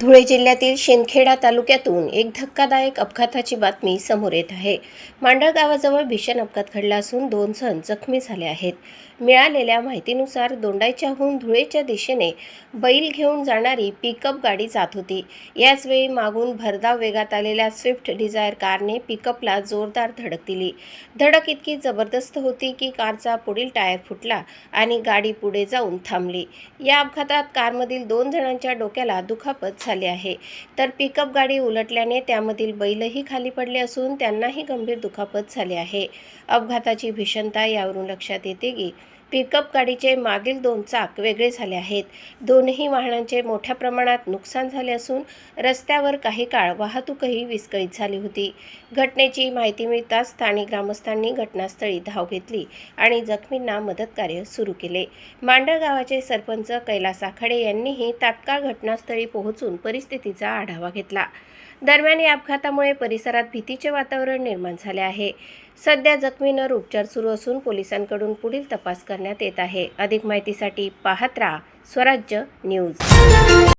धुळे जिल्ह्यातील शिंदखेडा तालुक्यातून एक धक्कादायक अपघाताची बातमी समोर येत आहे। मांडळ गावाजवळ भीषण अपघात घडला असून 2 जण जखमी झाले आहेत। मिळालेल्या माहितीनुसार दोंडाईच्याहून धुळेच्या दिशेने बैल घेऊन जाणारी पिकअप गाडी जात होती। याच वेळी मागून भरधाव वेगात आलेल्या स्विफ्ट डिझायर कारने पिकअपला जोरदार धडक दिली। धडक इतकी जबरदस्त होती की कारचा पुढील टायर फुटला आणि गाडी पुढे जाऊन थांबली। या अपघातात कारमधील 2 जणांच्या डोक्याला दुखापत झाली आहे, तर पिकअप गाडी उलटल्याने त्यामधील बैलही खाली पडले असून त्यांनाही गंभीर दुखापत झाली आहे। अपघाताची भीषणता यावरून लक्षात येते की पिकअप गाडीचे मागील 2 चाक वेगळे झाले आहेत। दोन्ही वाहनांचे मोठ्या प्रमाणात नुकसान झाले असून रस्त्यावर काही काळ वाहतूकही विस्कळीत झाली होती। घटनेची माहिती मिळताच स्थानिक ग्रामस्थांनी घटनास्थळी धाव घेतली आणि जखमींना मदत कार्य सुरू केले। मांडळ गावाचे सरपंच कैलास आखाडे यांनीही तात्काळ घटनास्थळी पोहोचून परिस्थितीचा आढावा घेतला। दरम्यान या अपघातामुळे परिसरात भीतीचे वातावरण निर्माण झाले आहे। सध्या जखमींवर उपचार सुरू असून पोलिसांकडून पुढील तपास करण्यात येत आहे। अधिक माहितीसाठी पाहत रहा स्वराज्य न्यूज।